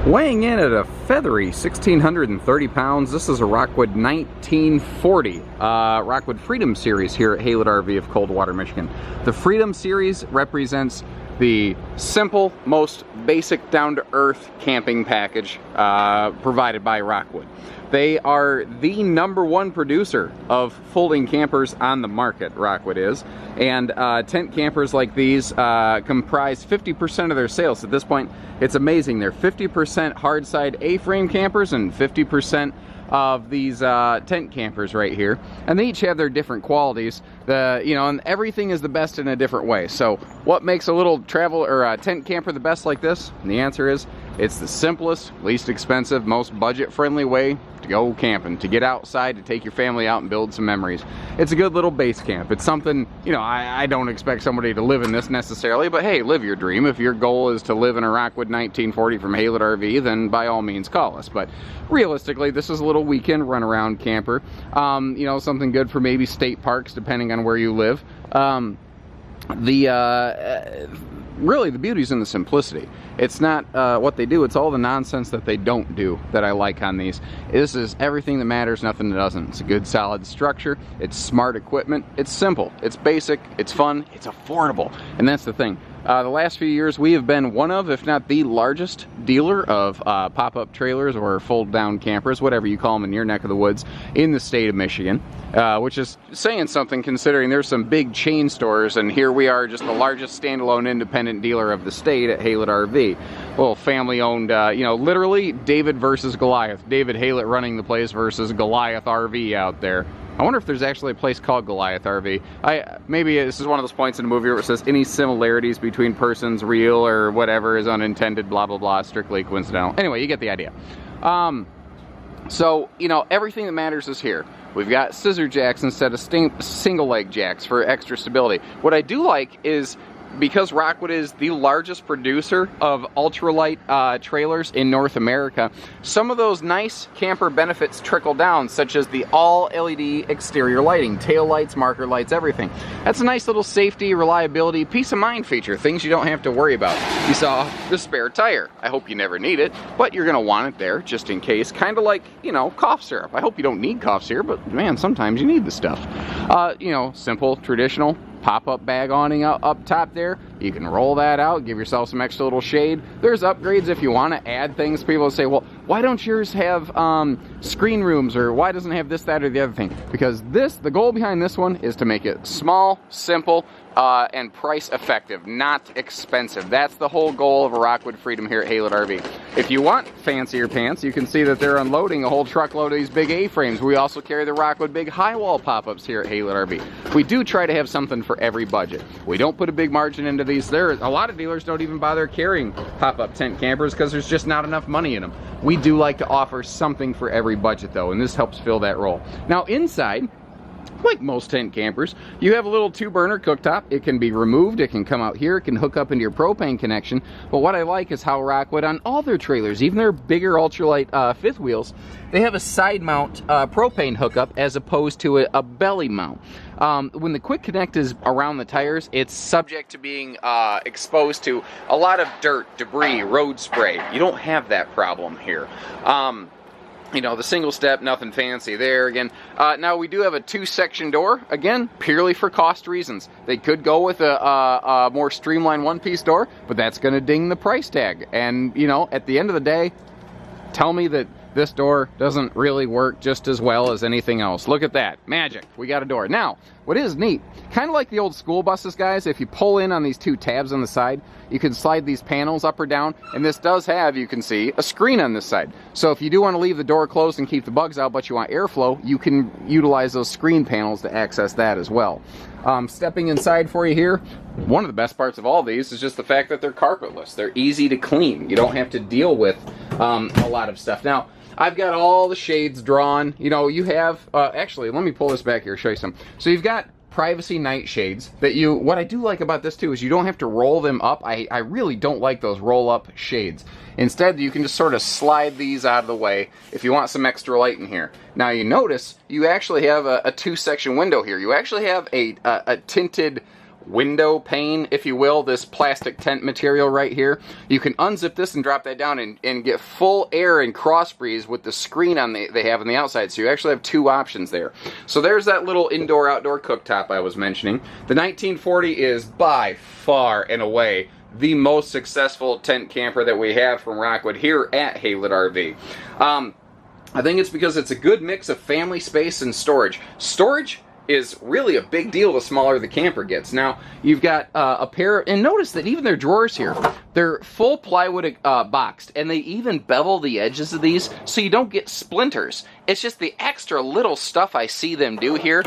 Weighing in at a feathery 1,630 pounds, this is a Rockwood 1940 Rockwood Freedom Series here at Haylett RV of Coldwater, Michigan. The Freedom Series represents the simple, most basic, down-to-earth camping package provided by Rockwood. They are the #1 producer of folding campers on the market, Rockwood is, and tent campers like these comprise 50% of their sales. At this point, it's amazing. They're 50% hard-side A-frame campers and 50% of these tent campers right here, and they each have their different qualities. And everything is the best in a different way. So what makes a little travel or tent camper the best like this? And the answer is it's the simplest, least expensive, most budget-friendly way to go camping, to get outside, to take your family out and build some memories. It's a good little base camp. It's something, I don't expect somebody to live in this necessarily, but hey, live your dream. If your goal is to live in a Rockwood 1940 from Haylett RV, then by all means call us. But realistically, this is a little weekend run-around camper. Something good for maybe state parks, depending on where you live. Really, the beauty's in the simplicity. It's not what they do, it's all the nonsense that they don't do that I like on these. This is everything that matters, nothing that doesn't. It's a good, solid structure. It's smart equipment. It's simple. It's basic. It's fun. It's affordable. And that's the thing. The last few years, we have been one of, if not the largest dealer of pop-up trailers or fold-down campers, whatever you call them in your neck of the woods, in the state of Michigan, which is saying something considering there's some big chain stores, and here we are, just the largest standalone independent dealer of the state at Haylett RV. Well, family-owned, literally David versus Goliath. David Haylett running the place versus Goliath RV out there. I wonder if there's actually a place called Goliath RV. Maybe this is one of those points in the movie where it says any similarities between persons real or whatever is unintended, blah, blah, blah, strictly coincidental. Anyway, you get the idea. Everything that matters is here. We've got scissor jacks instead of single leg jacks for extra stability. What I do like is, because Rockwood is the largest producer of ultralight trailers in North America, some of those nice camper benefits trickle down, such as the all-LED exterior lighting, tail lights, marker lights, everything. That's a nice little safety, reliability, peace of mind feature, things you don't have to worry about. You saw the spare tire. I hope you never need it, but you're going to want it there just in case, kind of like, cough syrup. I hope you don't need cough syrup, but man, sometimes you need the stuff. Simple, traditional, pop-up bag awning up top there. You can roll that out, give yourself some extra little shade. There's upgrades if you want to add things. People say, well, why don't yours have screen rooms, or why doesn't it have this, that, or the other thing? Because the goal behind this one is to make it small, simple, and price effective, not expensive. That's the whole goal of a Rockwood Freedom here at Haylett RV. If you want fancier pants, you can see that they're unloading a whole truckload of these big A-frames. We also carry the Rockwood big high wall pop-ups here at Haylett RV. We do try to have something for every budget. We don't put a big margin into these. A lot of dealers don't even bother carrying pop-up tent campers because there's just not enough money in them. We do like to offer something for every budget though, and this helps fill that role. Now inside, like most tent campers, you have a little 2-burner cooktop. It can be removed, it can come out here, it can hook up into your propane connection. But what I like is how Rockwood, on all their trailers, even their bigger ultralight fifth wheels, they have a side mount propane hookup as opposed to a belly mount. When the quick connect is around the tires, it's subject to being exposed to a lot of dirt, debris, road spray. You don't have that problem here. The single step, nothing fancy there. Again, now we do have a 2-section door, again, purely for cost reasons. They could go with a more streamlined 1-piece door, but that's going to ding the price tag. And, at the end of the day, tell me that this door doesn't really work just as well as anything else. Look at that. Magic. We got a door. Now, what is neat, kind of like the old school buses, guys, if you pull in on these 2 tabs on the side, you can slide these panels up or down, and this does have, you can see, a screen on this side. So if you do want to leave the door closed and keep the bugs out, but you want airflow, you can utilize those screen panels to access that as well. Stepping inside for you here, one of the best parts of all these is just the fact that they're carpetless. They're easy to clean. You don't have to deal with a lot of stuff. Now, I've got all the shades drawn. You have, actually, let me pull this back here, show you some. So you've got privacy night shades that what I do like about this too is you don't have to roll them up. I really don't like those roll up shades. Instead, you can just sort of slide these out of the way if you want some extra light in here. Now you notice you actually have a 2-section window here. You actually have a tinted window pane, if you will, this plastic tent material right here. You can unzip this and drop that down and get full air and cross breeze with the screen on they have on the outside. So you actually have two options there. So there's that little indoor-outdoor cooktop I was mentioning. The 1940 is by far and away the most successful tent camper that we have from Rockwood here at Haylett RV. I think it's because it's a good mix of family space and storage. Storage is really a big deal the smaller the camper gets. Now, you've got a pair, and notice that even their drawers here, they're full plywood boxed, and they even bevel the edges of these so you don't get splinters. It's just the extra little stuff I see them do here.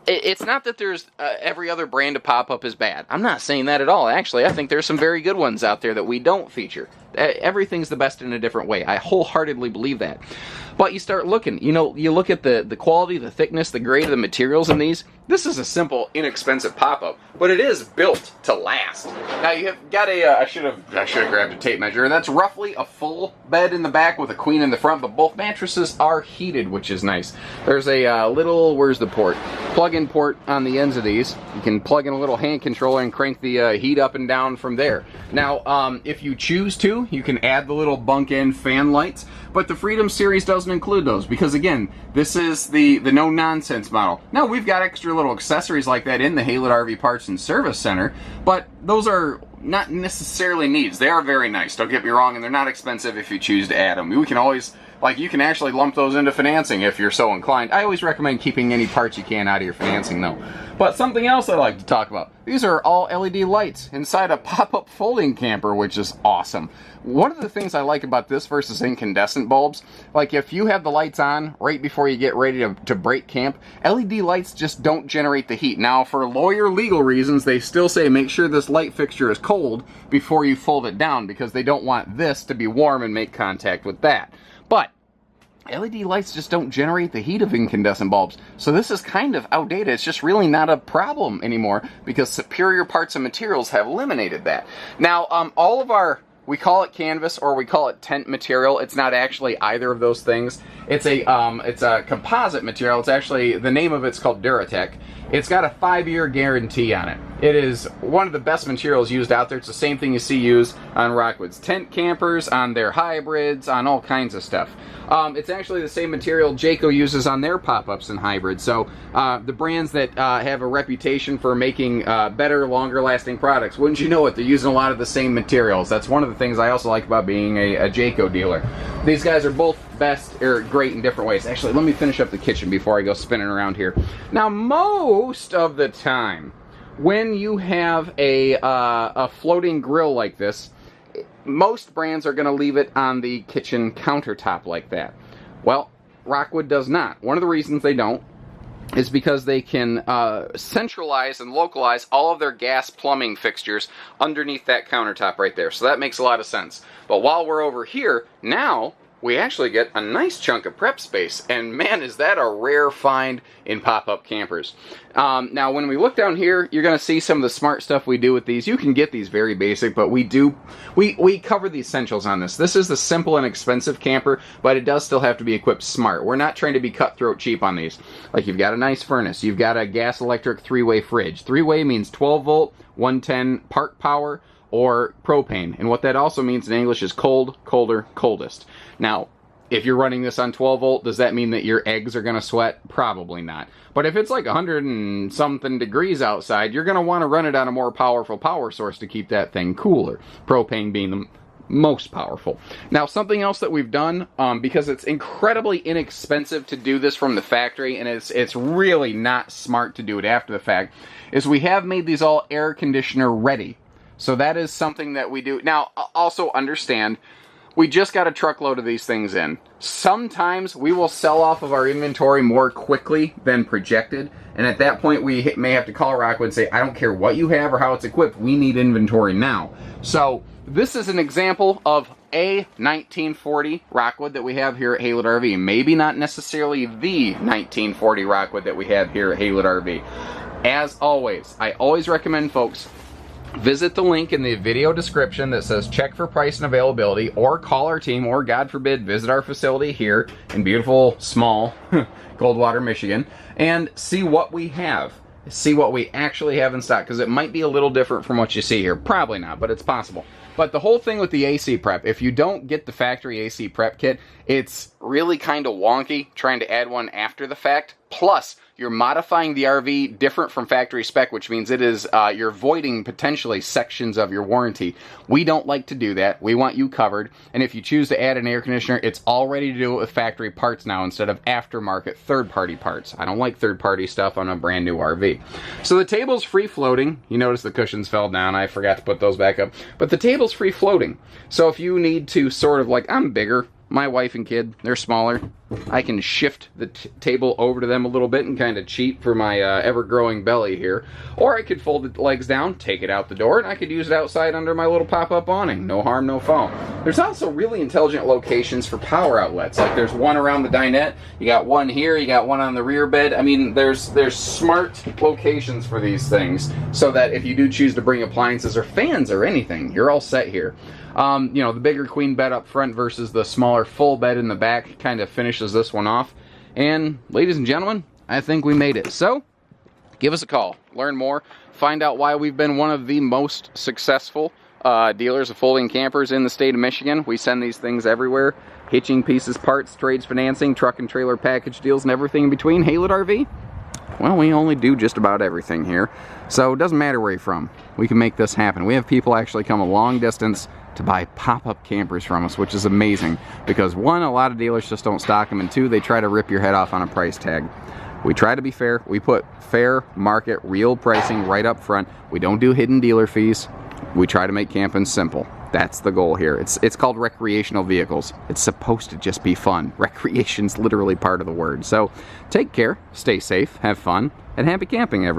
It's not that there's every other brand of Popup is bad. I'm not saying that at all. Actually, I think there's some very good ones out there that we don't feature. Everything's the best in a different way. I wholeheartedly believe that. But you start looking, you look at the quality, the thickness, the grade of the materials in these. This is a simple, inexpensive Popup, but it is built to last. Now you have got I should have grabbed a tape measure, and that's roughly a full bed in the back with a queen in the front, but both mattresses are heated, which is nice. There's a little, where's the port? Plug-in port on the ends of these. You can plug in a little hand controller and crank the heat up and down from there. Now, if you choose to, you can add the little bunk end fan lights, but the Freedom series doesn't include those because, again, this is the no-nonsense model. Now, we've got extra little accessories like that in the Haylett RV Parts and Service Center, but those are not necessarily needs. They are very nice, don't get me wrong, and they're not expensive if you choose to add them. We can always, you can actually lump those into financing if you're so inclined. I always recommend keeping any parts you can out of your financing, though. But something else I like to talk about. These are all LED lights inside a pop-up folding camper, which is awesome. One of the things I like about this versus incandescent bulbs, like if you have the lights on right before you get ready to break camp, LED lights just don't generate the heat. Now, for lawyer legal reasons, they still say make sure this light fixture is cold before you fold it down because they don't want this to be warm and make contact with that. But LED lights just don't generate the heat of incandescent bulbs. So this is kind of outdated. It's just really not a problem anymore because superior parts and materials have eliminated that. Now, all of our, we call it canvas or we call it tent material. It's not actually either of those things. It's a composite material. It's actually, the name of it's called Duratec. It's got a 5-year guarantee on it. It is one of the best materials used out there. It's the same thing you see used on Rockwood's tent campers, on their hybrids, on all kinds of stuff. It's actually the same material Jayco uses on their pop-ups and hybrids. So the brands that have a reputation for making better, longer-lasting products, wouldn't you know it, they're using a lot of the same materials. That's one of the things I also like about being a Jayco dealer. These guys are both best or great in different ways. Actually, let me finish up the kitchen before I go spinning around here. Now, most of the time, when you have a floating grill like this, most brands are going to leave it on the kitchen countertop like that. Well, Rockwood does not. One of the reasons they don't is because they can centralize and localize all of their gas plumbing fixtures underneath that countertop right there. So that makes a lot of sense. But while we're over here, now we actually get a nice chunk of prep space. And man, is that a rare find in pop-up campers. Now, when we look down here, you're going to see some of the smart stuff we do with these. You can get these very basic, but we cover the essentials on this. This is the simple and expensive camper, but it does still have to be equipped smart. We're not trying to be cutthroat cheap on these. Like, you've got a nice furnace. You've got a gas-electric 3-way fridge. 3-way means 12-volt, 110 park power, or propane. And what that also means in English is cold, colder, coldest. Now, if you're running this on 12 volt, does that mean that your eggs are going to sweat? Probably not. But if it's like 100 and something degrees outside, you're going to want to run it on a more powerful power source to keep that thing cooler. Propane being the most powerful. Now, something else that we've done, because it's incredibly inexpensive to do this from the factory, and it's really not smart to do it after the fact, is we have made these all air conditioner ready. So that is something that we do. Now, also understand, we just got a truckload of these things in. Sometimes we will sell off of our inventory more quickly than projected. And at that point, we may have to call Rockwood and say, I don't care what you have or how it's equipped. We need inventory now. So this is an example of a 1940 Rockwood that we have here at Haylett RV. Maybe not necessarily the 1940 Rockwood that we have here at Haylett RV. As always, I always recommend folks visit the link in the video description that says check for price and availability, or call our team, or God forbid, visit our facility here in beautiful, small Coldwater, Michigan, and see what we have. see what we actually have in stock, because it might be a little different from what you see here. Probably not, but it's possible. But the whole thing with the AC prep, if you don't get the factory AC prep kit, it's really kind of wonky trying to add one after the fact. Plus, you're modifying the RV different from factory spec, which means it is you're voiding potentially sections of your warranty. We don't like to do that. We want you covered. And if you choose to add an air conditioner, it's all ready to do it with factory parts now instead of aftermarket third-party parts. I don't like third-party stuff on a brand new RV. So the table's free floating. You notice the cushions fell down. I forgot to put those back up. But the table's free floating. So if you need to sort of like, I'm bigger, my wife and kid, they're smaller, I can shift the table over to them a little bit and kind of cheat for my ever-growing belly here. Or I could fold the legs down, take it out the door, and I could use it outside under my little pop-up awning. No harm, no foul. There's also really intelligent locations for power outlets. Like there's one around the dinette, you got one here, you got one on the rear bed. I mean, there's smart locations for these things so that if you do choose to bring appliances or fans or anything, you're all set here. You know, the bigger queen bed up front versus the smaller full bed in the back kind of finishes this one off. And ladies and gentlemen, I think we made it. So give us a call, learn more, find out why we've been one of the most successful dealers of folding campers in the state of Michigan. We send these things everywhere: hitching, pieces, parts, trades, financing, truck and trailer package deals, and everything in between. Haylett RV? Well, we only do just about everything here, so it doesn't matter where you're from. We can make this happen. We have people actually come a long distance to buy pop-up campers from us, which is amazing, because one, a lot of dealers just don't stock them, and two, they try to rip your head off on a price tag. We try to be fair. We put fair market, real pricing right up front. We don't do hidden dealer fees. We try to make camping simple. That's the goal here. It's called recreational vehicles. It's supposed to just be fun. Recreation's literally part of the word. So take care, stay safe, have fun, and happy camping, everyone.